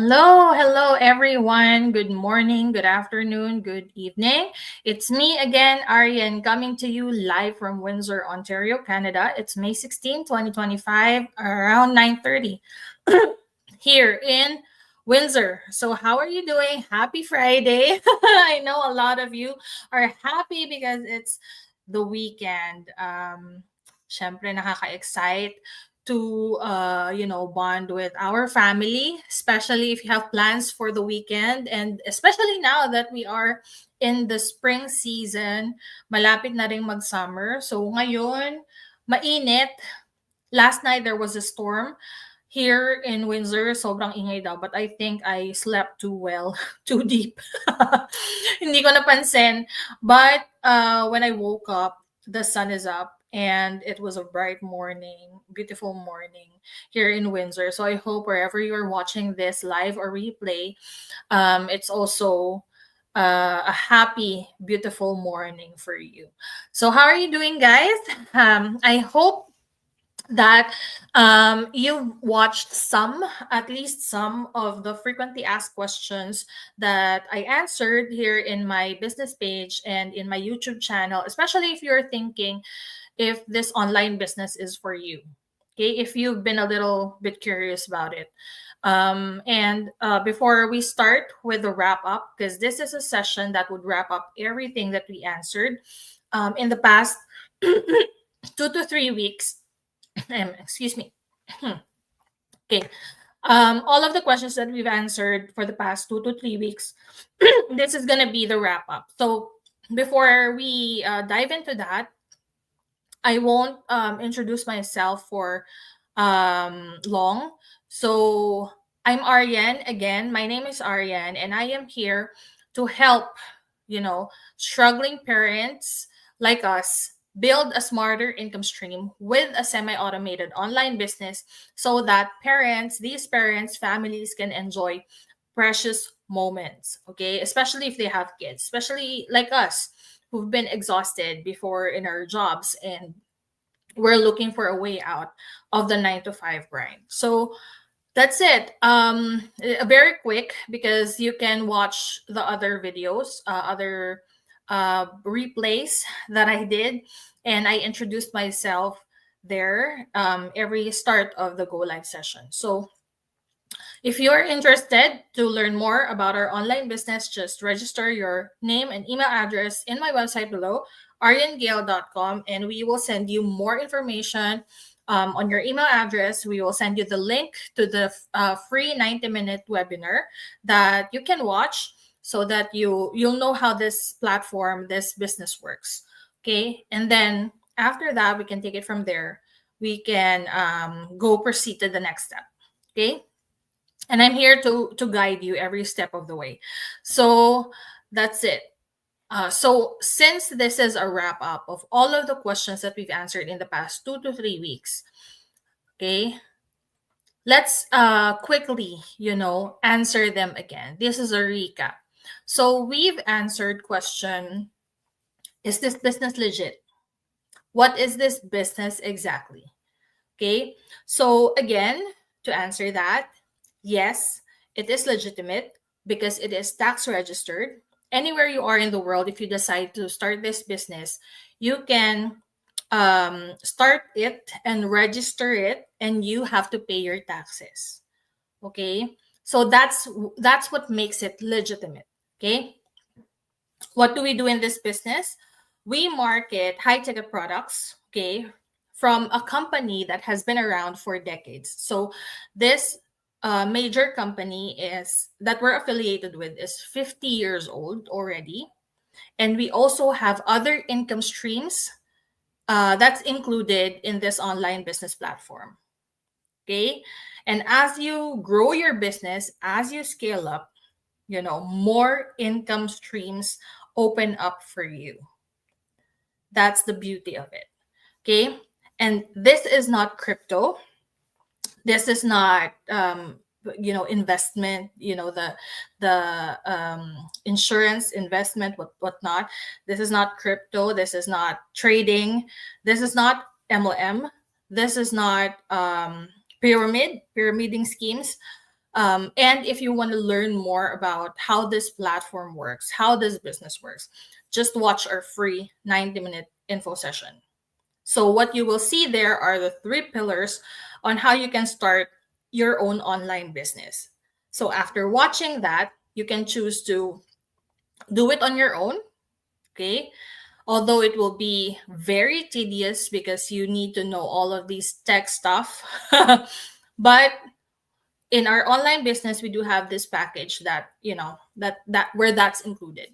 Hello everyone. Good morning, good afternoon, good evening. It's me again, Arian, coming to you live from Windsor, Ontario, Canada. It's May 16, 2025, around 9:30 here in Windsor. So how are you doing? Happy Friday. I know a lot of you are happy because it's the weekend. Syempre nakaka-excite to bond with our family, especially if you have plans for the weekend, and especially now that we are in the spring season, malapit na ring mag-summer. So ngayon, mainit. Last night there was a storm here in Windsor. Sobrang ingay daw, but I think I slept too well, too deep. Hindi ko napansin. But when I woke up, the sun is up and it was a bright morning, beautiful morning here in Windsor. So I hope wherever you're watching this live or replay, it's also a happy, beautiful morning for you. So how are you doing, guys? I hope that you've watched at least some of the frequently asked questions that I answered here in my business page and in my YouTube channel, especially if you're thinking if this online business is for you. Okay, if you've been a little bit curious about it. And before we start with the wrap up, because this is a session that would wrap up everything that we answered in the past 2 to 3 weeks. Excuse me. Okay. All of the questions that we've answered for the past 2 to 3 weeks, this is going to be the wrap up. So before we dive into that, I won't introduce myself for long. So I'm Ariane again. My name is Ariane, and I am here to help, struggling parents like us build a smarter income stream with a semi-automated online business so that these parents, families can enjoy precious moments, okay? Especially if they have kids, especially like us who've been exhausted before in our jobs and we're looking for a way out of the 9 to 5 grind. So that's it. Very quick because you can watch the other videos, other replays that I did, and I introduced myself there every start of the Go Live session. So if you're interested to learn more about our online business, just register your name and email address in my website below, ariangale.com, and we will send you more information on your email address. We will send you the link to the free 90-minute webinar that you can watch so that you'll know how this platform, this business works. Okay, and then after that, we can take it from there. We can go proceed to the next step. Okay, and I'm here to guide you every step of the way. So that's it. So since this is a wrap up of all of the questions that we've answered in the past 2 to 3 weeks, okay, let's quickly, answer them again. This is a recap. So we've answered question: is this business legit? What is this business exactly? Okay, so again, to answer that, yes, it is legitimate because it is tax registered. Anywhere you are in the world, if you decide to start this business, you can start it and register it, and you have to pay your taxes. Okay, so that's what makes it legitimate. Okay, what do we do in this business? We market high ticket products, okay, from a company that has been around for decades. So this major company is that we're affiliated with is 50 years old already, and we also have other income streams that's included in this online business platform. Okay, and as you grow your business, as you scale up, more income streams open up for you. That's the beauty of it. Okay, and this is not crypto. This is not investment, the insurance investment, whatnot. This is not crypto. This is not trading. This is not MLM. This is not pyramiding schemes. And if you want to learn more about how this platform works, how this business works, just watch our free 90-minute info session. So, what you will see there are the three pillars on how you can start your own online business. So, after watching that, you can choose to do it on your own. Okay. Although it will be very tedious because you need to know all of these tech stuff. But in our online business, we do have this package that, that where that's included,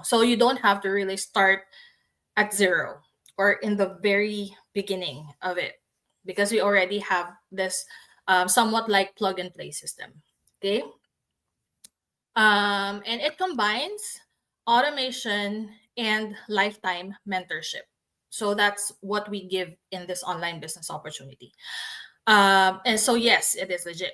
so you don't have to really start at zero or in the very beginning of it, because we already have this somewhat like plug and play system. Okay. And it combines automation and lifetime mentorship. So that's what we give in this online business opportunity. And so, yes, it is legit.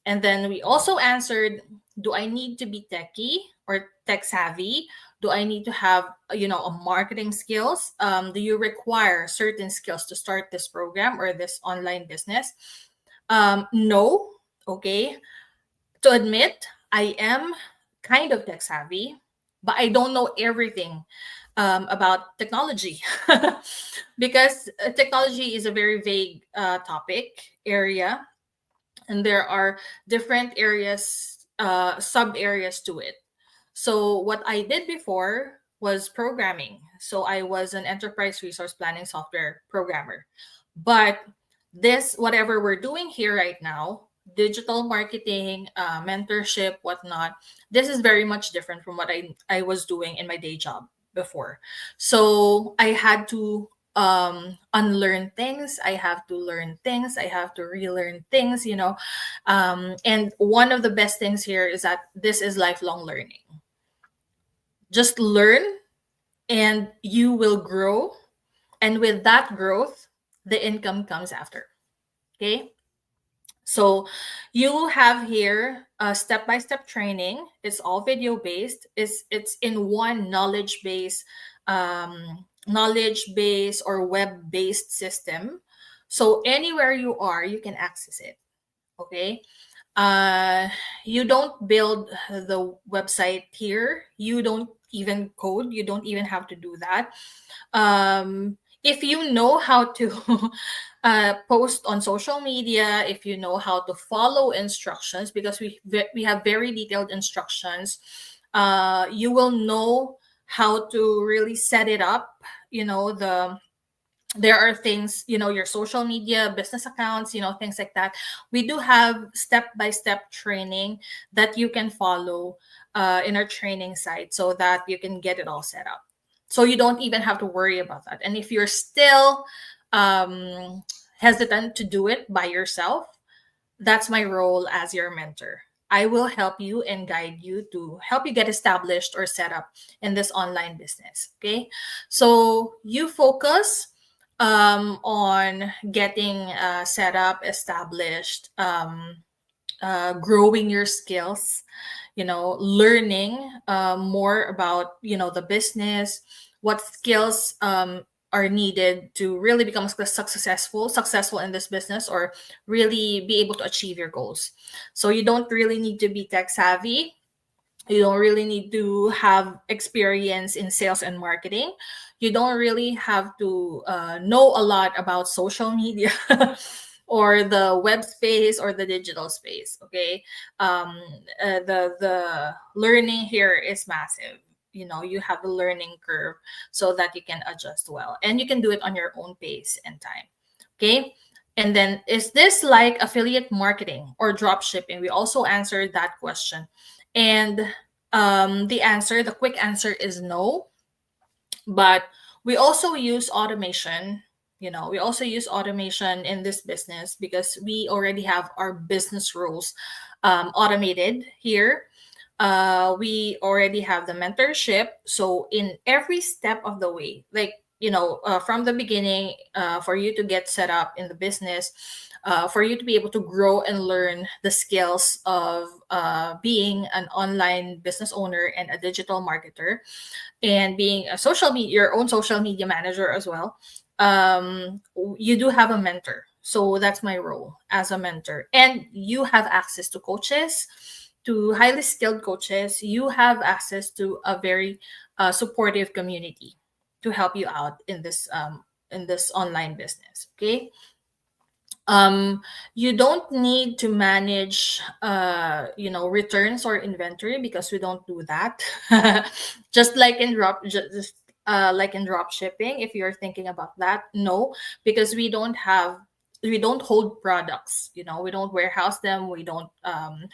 And then we also answered, do I need to be techie or tech savvy? Do I need to have, a marketing skills? Do you require certain skills to start this program or this online business? No. Okay. To admit, I am kind of tech savvy, but I don't know everything about technology because technology is a very vague topic area, and there are different areas, sub areas to it. So, what I did before was programming. So, I was an enterprise resource planning software programmer. But this, whatever we're doing here right now, digital marketing, mentorship, whatnot, this is very much different from what I was doing in my day job before. So, I had to unlearn things. I have to learn things. I have to relearn things, and one of the best things here is that this is lifelong learning. Just learn and you will grow. And with that growth, the income comes after. Okay. So you have here a step-by-step training. It's all video based. It's in one knowledge base or web based system. So anywhere you are, you can access it. Okay. You don't build the website here. You don't even code. You don't even have to do that. If you know how to post on social media, if you know how to follow instructions, because we have very detailed instructions, you will know how to really set it up. There are things, your social media business accounts, things like that. We do have step-by-step training that you can follow in our training site so that you can get it all set up, so you don't even have to worry about that. And if you're still hesitant to do it by yourself, that's my role as your mentor. I will help you and guide you to help you get established or set up in this online business. Okay. So you focus on getting set up, established, growing your skills, learning more about, the business, what skills are needed to really become successful in this business, or really be able to achieve your goals. So you don't really need to be tech savvy. You don't really need to have experience in sales and marketing. You don't really have to know a lot about social media or the web space or the digital space. Okay. The learning here is massive. You have a learning curve so that you can adjust well, and you can do it on your own pace and time. Okay. And then, is this like affiliate marketing or drop shipping? We also answered that question. And the quick answer is no. But we also use automation. We also use automation in this business because we already have our business rules automated here. We already have the mentorship. So in every step of the way, like, from the beginning, for you to get set up in the business, for you to be able to grow and learn the skills of being an online business owner and a digital marketer, and being your own social media manager as well. You do have a mentor. So that's my role as a mentor. And you have access to coaches, to highly skilled coaches. You have access to a very supportive community to help you out in this online business. Okay. um you don't need to manage returns or inventory, because we don't do that. Just like in like in drop shipping, if you're thinking about that, no, because we don't hold products, we don't warehouse them, we don't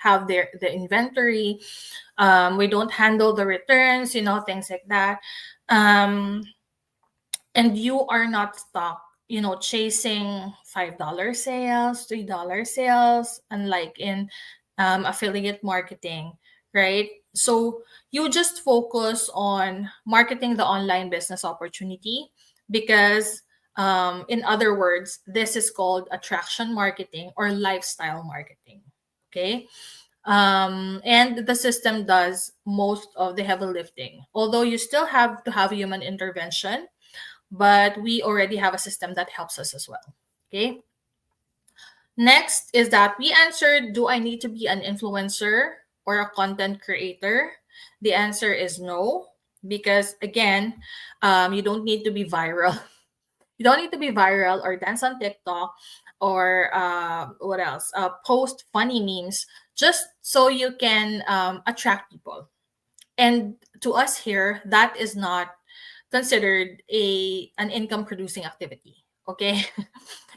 have the inventory, we don't handle the returns, things like that. um and you are not stuck, chasing $5 sales, $3 sales, unlike in affiliate marketing, right? So you just focus on marketing the online business opportunity, because in other words, this is called attraction marketing or lifestyle marketing. Okay. And the system does most of the heavy lifting, although you still have to have human intervention, but we already have a system that helps us as well. Okay. Next is that we answered, do I need to be an influencer or a content creator? The answer is no, because again, you don't need to be viral. You don't need to be viral or dance on TikTok or what else? Post funny memes just so you can attract people. And to us here, that is not considered an income producing activity. Okay.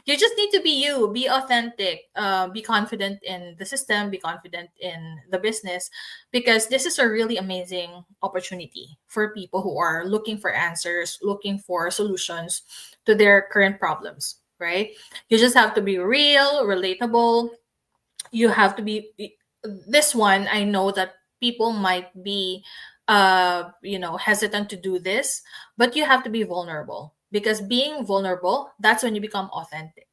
You just need to be you, be authentic, be confident in the system, be confident in the business, because this is a really amazing opportunity for people who are looking for answers, looking for solutions to their current problems, right? You just have to be real, relatable. You have to be this one. I know that people might be hesitant to do this, but you have to be vulnerable, because being vulnerable, that's when you become authentic.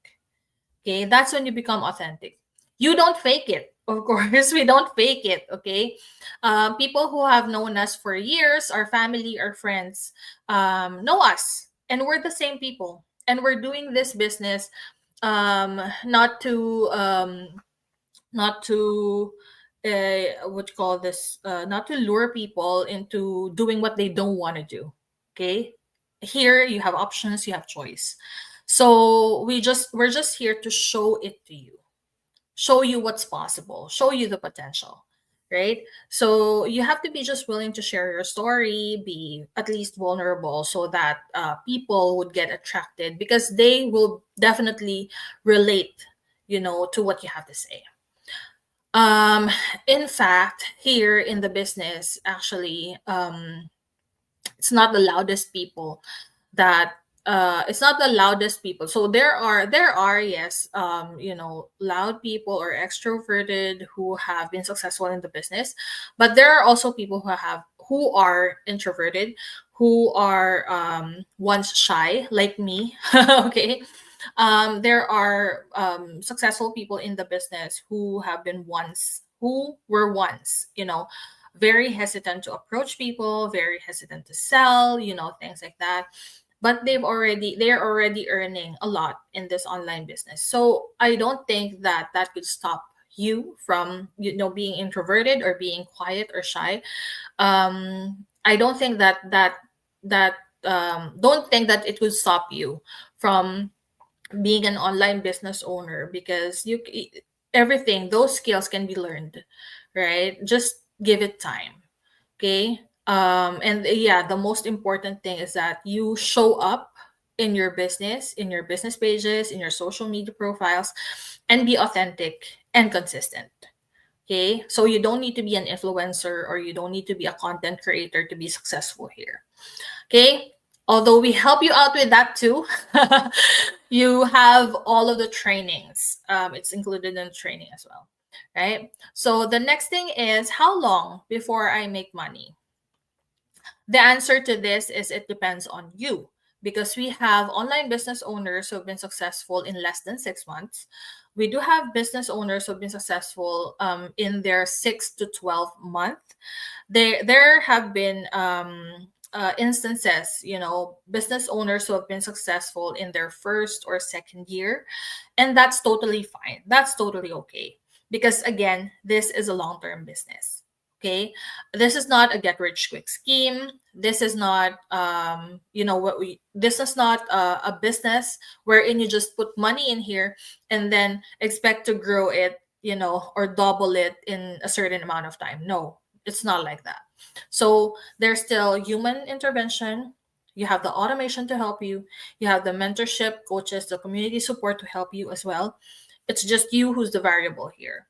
Okay, that's when you become authentic. You don't fake it, of course. We don't fake it. Okay. People who have known us for years, our family, our friends, know us, and we're the same people, and we're doing this business not to what you call this, not to lure people into doing what they don't want to do. Okay. Here you have options, you have choice. So we're just here to show it to you, show you what's possible, show you the potential, right? So you have to be just willing to share your story, be at least vulnerable, so that people would get attracted, because they will definitely relate, to what you have to say. um in fact, here in the business, actually, it's not the loudest people that it's not the loudest people. So there are, yes, loud people or extroverted who have been successful in the business, but there are also people who are introverted, who are once shy, like me. Okay. There are successful people in the business who were once, very hesitant to approach people, very hesitant to sell, things like that. But they're already earning a lot in this online business. So I don't think that that could stop you from, being introverted or being quiet or shy. I don't think that don't think that it would stop you from being an online business owner, because everything, those skills can be learned, right? Just give it time. Okay. And yeah, the most important thing is that you show up in your business pages, in your social media profiles, and be authentic and consistent. Okay. So you don't need to be an influencer, or you don't need to be a content creator to be successful here. Okay. Although we help you out with that too. You have all of the trainings. It's included in the training as well. Right. So the next thing is, how long before I make money? The answer to this is, it depends on you, because we have online business owners who have been successful in less than 6 months. We do have business owners who have been successful in their 6 to 12 month. There have been instances, business owners who have been successful in their first or second year, and that's totally fine. That's totally okay, because again, this is a long-term business. Okay, this is not a get rich quick scheme. This is not this is not a business wherein you just put money in here and then expect to grow it, or double it in a certain amount of time. No, it's not like that. So there's still human intervention. You have the automation to help you. You have the mentorship, coaches, the community support to help you as well. It's just you who's the variable here.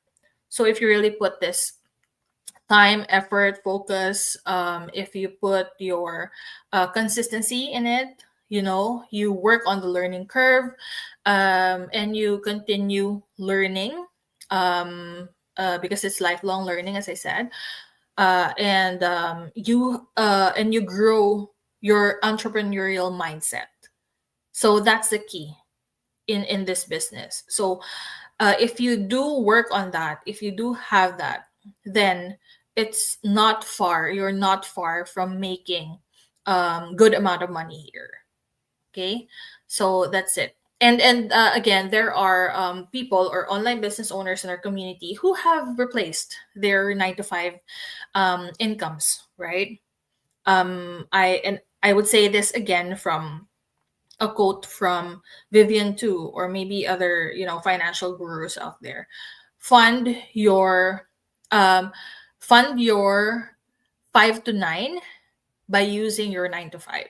So if you really put this time, effort, focus, if you put your consistency in it, you work on the learning curve, and you continue learning, because it's lifelong learning, as I said, and you grow your entrepreneurial mindset. So that's the key in this business. So if you do work on that, if you do have that, then you're not far from making good amount of money here. Okay, so that's it. And again, there are people or online business owners in our community who have replaced their 9 to 5 incomes, right? I would say this again from a quote from Vivian too, or maybe other financial gurus out there. Fund your um, fund your 5 to 9 by using your 9 to 5.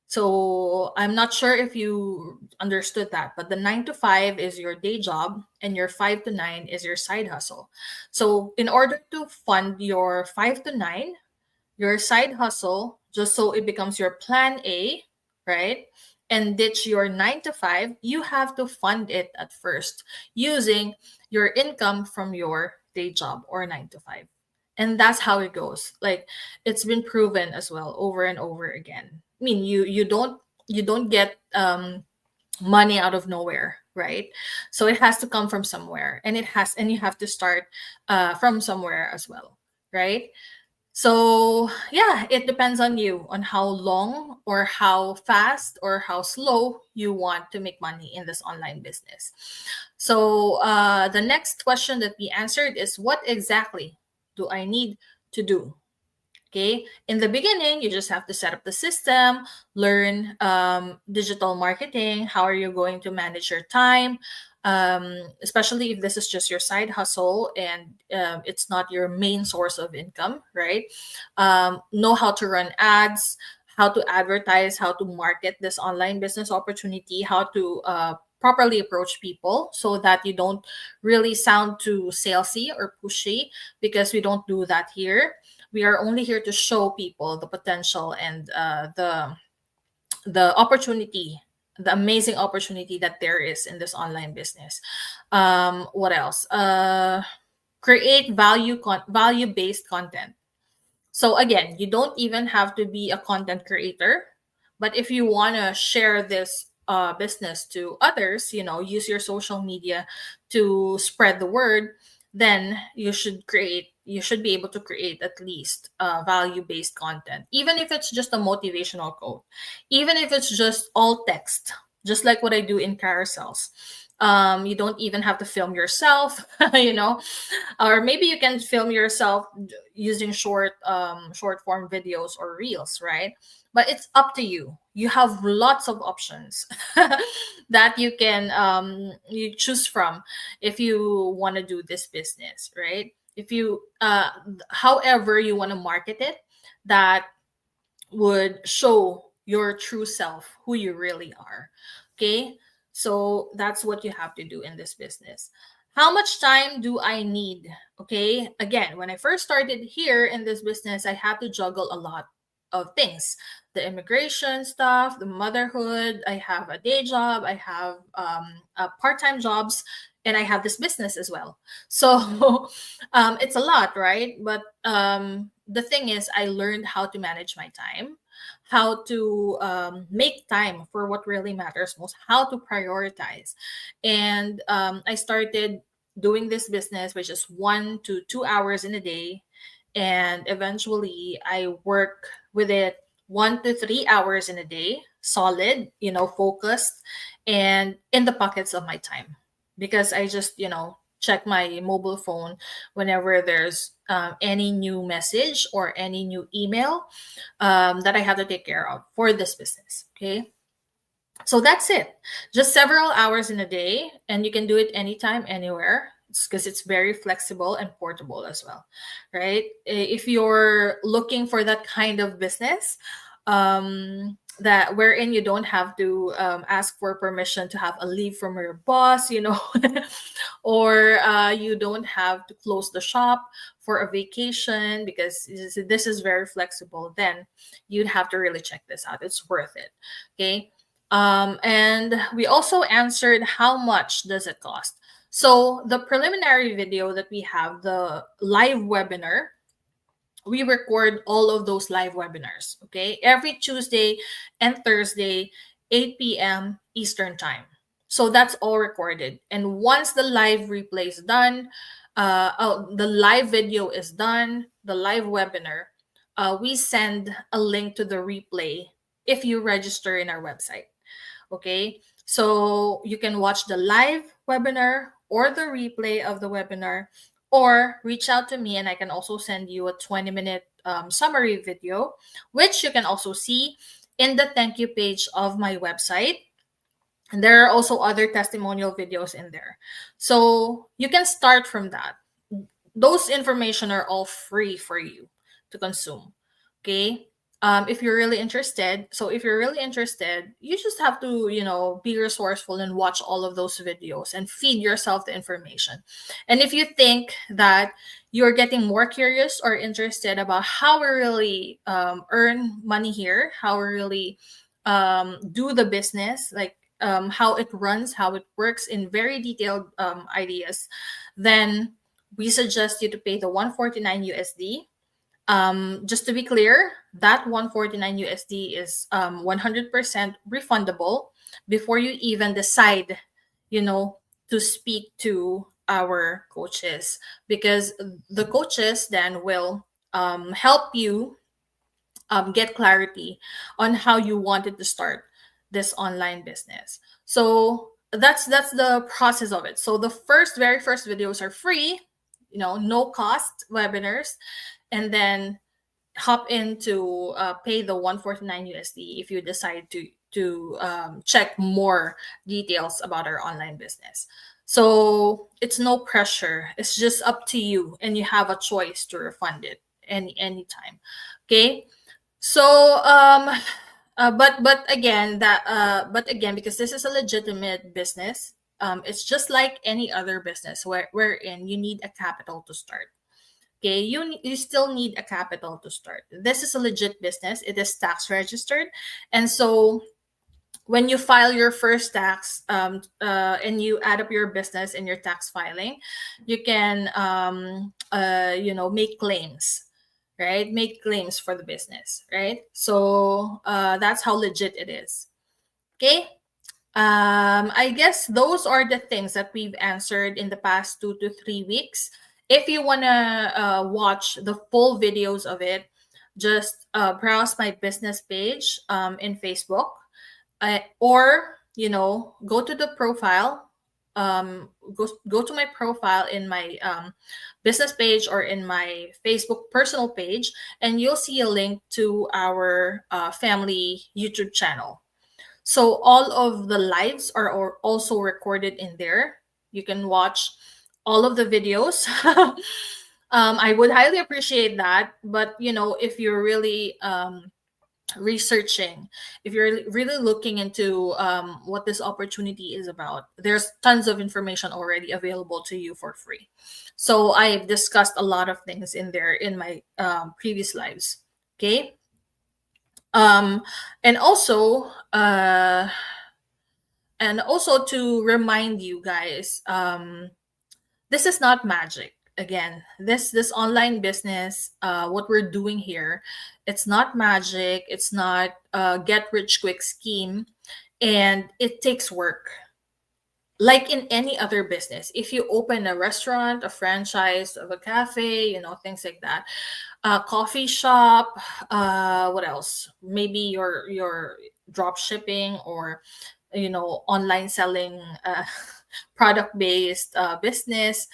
So I'm not sure if you understood that, but the 9 to 5 is your day job and your 5 to 9 is your side hustle. So in order to fund your 5 to 9, your side hustle, just so it becomes your plan A, right? And ditch your 9 to 5, you have to fund it at first using your income from your day job or 9 to 5. And that's how it goes. Like, it's been proven as well over and over again. I mean, you don't get money out of nowhere, right? So it has to come from somewhere, and you have to start from somewhere as well, right? So, yeah, it depends on you on how long or how fast or how slow you want to make money in this online business. So, the next question that we answered is, what exactly do I need to do? Okay, in the beginning, you just have to set up the system, learn digital marketing. How are you going to manage your time? Especially if this is just your side hustle and it's not your main source of income, right? Know how to run ads, how to advertise, how to market this online business opportunity, how to properly approach people so that you don't really sound too salesy or pushy, because we don't do that here. We are only here to show people the potential and the opportunity, the amazing opportunity that there is in this online business. What else? Create value based content. So again, you don't even have to be a content creator, but if you want to share this business to others, use your social media to spread the word, then you should be able to create at least value based content, even if it's just a motivational quote, even if it's just all text, just like what I do in carousels. You don't even have to film yourself, or maybe you can film yourself using short form videos or reels, right? But it's up to you. You have lots of options that you choose from if you want to do this business, right? If you however you want to market it, that would show your true self, who you really are. Okay, so that's what you have to do in this business. How much time do I need? Okay, again, when I first started here in this business, I had to juggle a lot of things: the immigration stuff, the motherhood. I have a day job, I have part-time jobs, and I have this business as well. So it's a lot, right? But the thing is, I learned how to manage my time, how to make time for what really matters most, how to prioritize. And I started doing this business, which is 1 to 2 hours in a day. And eventually, I work with it 1 to 3 hours in a day, solid, focused, and in the pockets of my time, because I just, check my mobile phone whenever there's any new message or any new email that I have to take care of for this business. Okay. So that's it. Just several hours in a day, and you can do it anytime, anywhere. Because it's very flexible and portable as well, right? If you're looking for that kind of business, that wherein you don't have to ask for permission to have a leave from your boss, or you don't have to close the shop for a vacation, because this is very flexible, then you'd have to really check this out. It's worth it. Okay. And we also answered how much does it cost. So the preliminary video that we have, the live webinar, we record all of those live webinars, okay? Every Tuesday and Thursday, 8 p.m. Eastern time. So that's all recorded. And once the live replay is done, the live video is done, the live webinar, we send a link to the replay if you register in our website. Okay, so you can watch the live webinar or the replay of the webinar, or reach out to me and I can also send you a 20-minute summary video, which you can also see in the thank you page of my website. And there are also other testimonial videos in there. So you can start from that. Those information are all free for you to consume. Okay. If you're really interested, you just have to, be resourceful and watch all of those videos and feed yourself the information. And if you think that you're getting more curious or interested about how we really earn money here, how we really do the business, like how it runs, how it works in very detailed ideas, then we suggest you to pay the 149 USD. Just to be clear, that 149 USD is 100% refundable before you even decide, to speak to our coaches, because the coaches then will help you get clarity on how you wanted to start this online business. So that's the process of it. So the very first videos are free, no cost webinars, and then hop into pay the 149 USD if you decide to check more details about our online business. So it's no pressure. It's just up to you, and you have a choice to refund it anytime. Okay. So but again, because this is a legitimate business, it's just like any other business wherein you need a capital to start. Okay, you still need a capital to start. This is a legit business. It is tax registered, and so when you file your first tax and you add up your business in your tax filing, you can make claims, right? Make claims for the business, right? So that's how legit it is. Okay. I guess those are the things that we've answered in the past 2 to 3 weeks. If you want to watch the full videos of it, just browse my business page in Facebook, or go to the profile, go to my profile in my business page or in my Facebook personal page, and you'll see a link to our family YouTube channel. So all of the lives are also recorded in there. You can watch all of the videos. I would highly appreciate that. But if you're really researching, if you're really looking into what this opportunity is about, there's tons of information already available to you for free. So I've discussed a lot of things in there in my previous lives. Okay. And also to remind you guys, this is not magic. Again, this online business, what we're doing here, it's not magic. It's not a get rich quick scheme, and it takes work. like in any other business, if you open a restaurant, a franchise of a cafe, things like that, a coffee shop, what else, maybe your drop shipping, or online selling, product based business.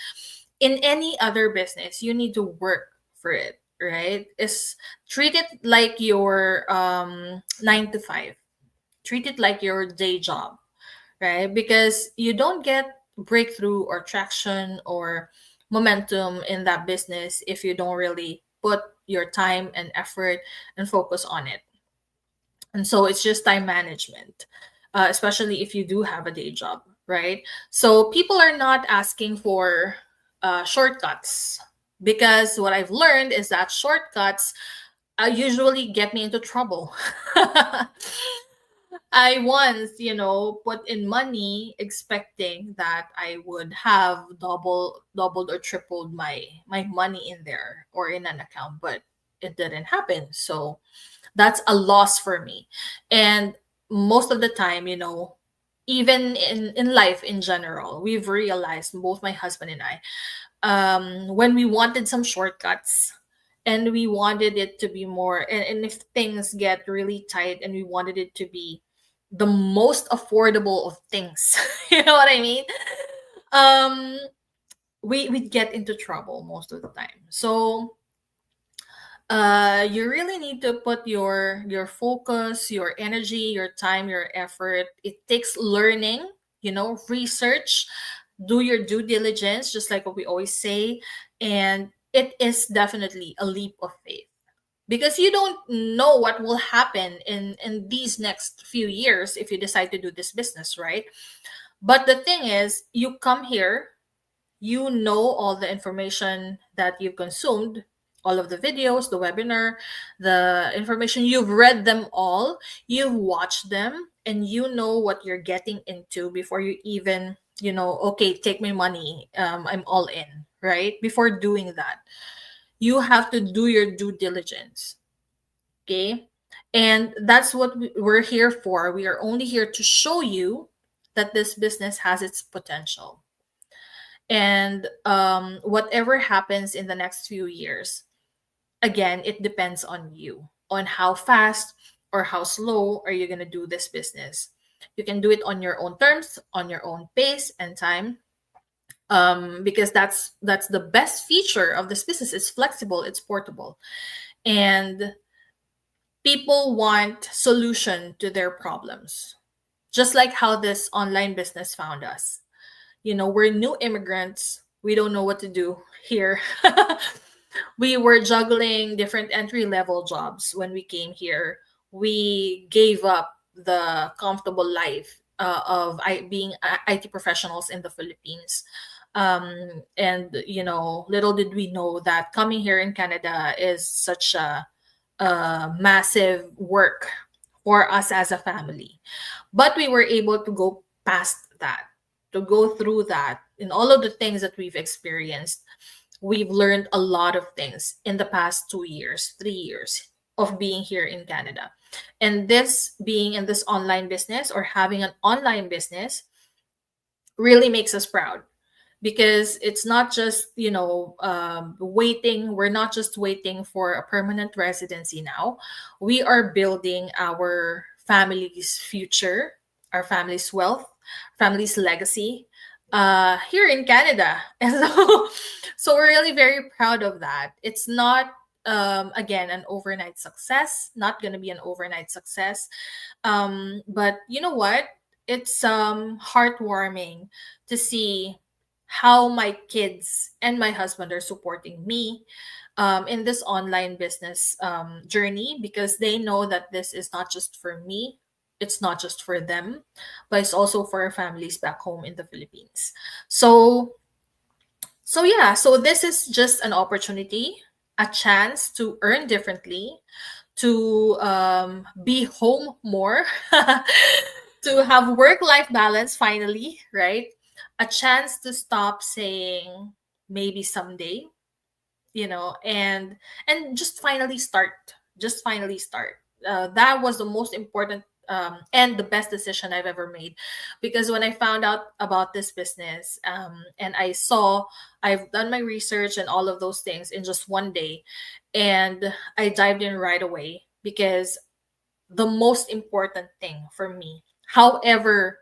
In any other business, you need to work for it, right? Is Treat it like your 9 to 5. Treat it like your day job, right? Because you don't get breakthrough or traction or momentum in that business if you don't really put your time and effort and focus on it. And so it's just time management, especially if you do have a day job, right? So people are not asking for shortcuts, because what I've learned is that shortcuts usually get me into trouble. I once, put in money expecting that I would have doubled or tripled my money in there or in an account, but it didn't happen. So that's a loss for me. And most of the time, even in life in general, we've realized, both my husband and I, when we wanted some shortcuts, and we wanted it to be more, and if things get really tight and we wanted it to be the most affordable of things, you know what I mean? um we get into trouble most of the time. So you really need to put your focus, your energy, your time, your effort. It takes learning, research, do your due diligence, just like what we always say. And it is definitely a leap of faith, because you don't know what will happen in these next few years if you decide to do this business, right? But the thing is, you come here, all the information that you've consumed, all of the videos, the webinar, the information, you've read them all, you've watched them, and you know what you're getting into before you even, okay, take my money, I'm all in, right? Before doing that, you have to do your due diligence. Okay. And that's what we're here for. We are only here to show you that this business has its potential. And whatever happens in the next few years, again, it depends on you, on how fast or how slow are you going to do this business. You can do it on your own terms, on your own pace and time. Because that's the best feature of this business. It's flexible, it's portable, and people want solution to their problems, just like how this online business found us. We're new immigrants, we don't know what to do here. We were juggling different entry level jobs when we came here. We gave up the comfortable life of being IT professionals in the Philippines. And little did we know that coming here in Canada is such a massive work for us as a family. But we were able to go past that, to go through that. In all of the things that we've experienced, we've learned a lot of things in the past 2 years, 3 years of being here in Canada. And this being in this online business, or having an online business, really makes us proud, because it's not just waiting. We're not just waiting for a permanent residency now. We are building our family's future, our family's wealth, family's legacy here in Canada. And so we're really very proud of that. It's not again an overnight success, not going to be an overnight success. But you know what, it's heartwarming to see how my kids and my husband are supporting me in this online business journey, because they know that this is not just for me, it's not just for them, but it's also for our families back home in the Philippines. So yeah, so this is just an opportunity, a chance to earn differently, to be home more, to have work life balance finally, right? A chance to stop saying maybe someday, and just finally start. Just finally start. That was the most important and the best decision I've ever made. Because when I found out about this business, and I saw, I've done my research and all of those things in just one day, and I dived in right away because the most important thing for me, however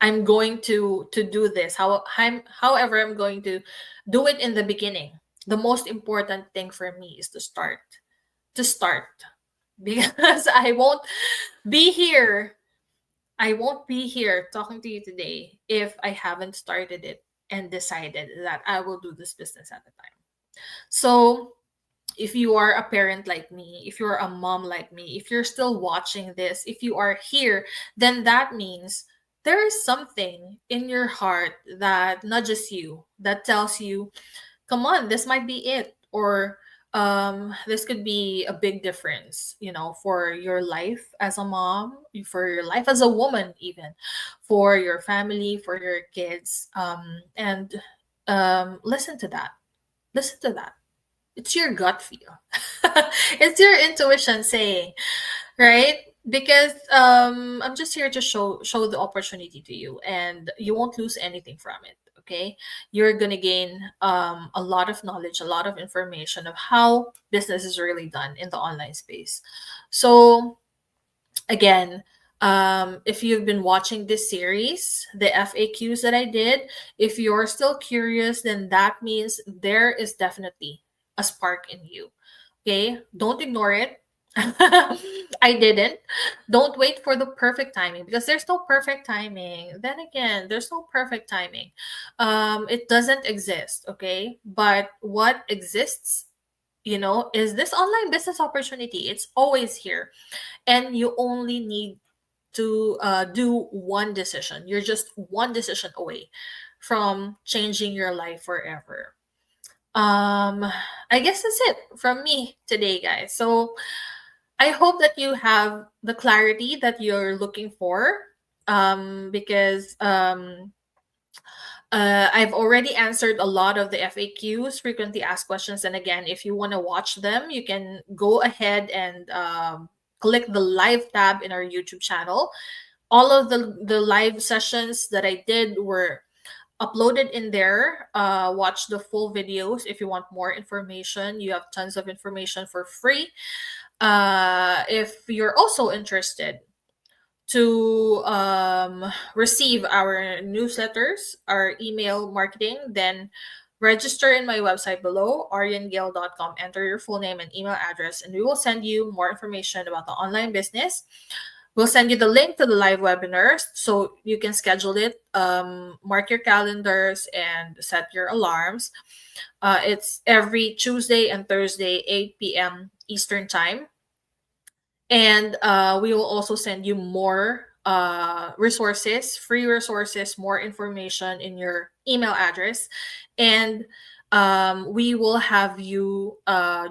I'm going to do this, however I'm going to do it in the beginning, the most important thing for me is to start, because be here I won't be here talking to you today if I haven't started it and decided that I will do this business at the time. So, if you are a parent like me, if you're a mom like me, if you're still watching this, if you are here, then that means there is something in your heart that nudges you, that tells you, come on, this might be it. Or this could be a big difference, for your life as a mom, for your life as a woman, even for your family, for your kids. And listen to that. Listen to that. It's your gut feel. It's your intuition saying, right? Because I'm just here to show the opportunity to you, and you won't lose anything from it. Okay, you're gonna gain a lot of knowledge, a lot of information of how business is really done in the online space. So again, if you've been watching this series, the FAQs that I did, if you're still curious, then that means there is definitely a spark in you. Okay, don't ignore it. I didn't. Don't wait for the perfect timing, because there's no perfect timing. Then again, there's no perfect timing. It doesn't exist, okay? But what exists, is this online business opportunity. It's always here, and you only need to do one decision. You're just one decision away from changing your life forever. um I guess that's it from me today, guys. So I hope that you have the clarity that you're looking for, because I've already answered a lot of the FAQs, frequently asked questions. And again, if you want to watch them, you can go ahead and click the live tab in our YouTube channel. All of the live sessions that I did were uploaded in there. Watch the full videos if you want more information. You have tons of information for free. If you're also interested to receive our newsletters, our email marketing, then register in my website below, ariangale.com. Enter your full name and email address, and we will send you more information about the online business. We'll send you the link to the live webinars so you can schedule it. Mark your calendars and set your alarms. It's every Tuesday and Thursday, 8 p.m. Eastern Time. And we will also send you more resources, free resources, more information in your email address. And we will have you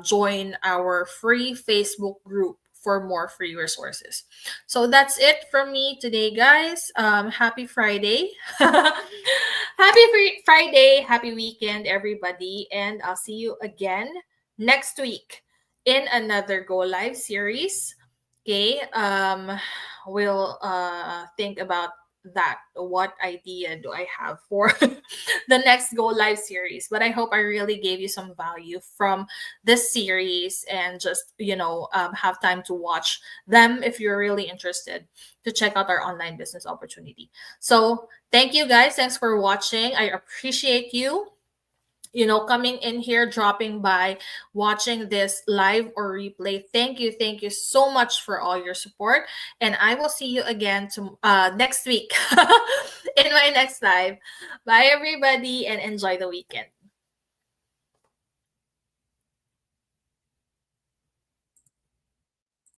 join our free Facebook group for more free resources. So that's it from me today, guys. Happy Friday. Friday. Happy weekend, everybody. And I'll see you again next week in another Go Live series. Okay, we'll think about that. What idea do I have for the next Go Live series? But I hope I really gave you some value from this series, and just have time to watch them if you're really interested to check out our online business opportunity. So thank you, guys. Thanks for watching. I appreciate you coming in here, dropping by, watching this live or replay. Thank you. Thank you so much for all your support. And I will see you again next week in my next live. Bye, everybody, and enjoy the weekend.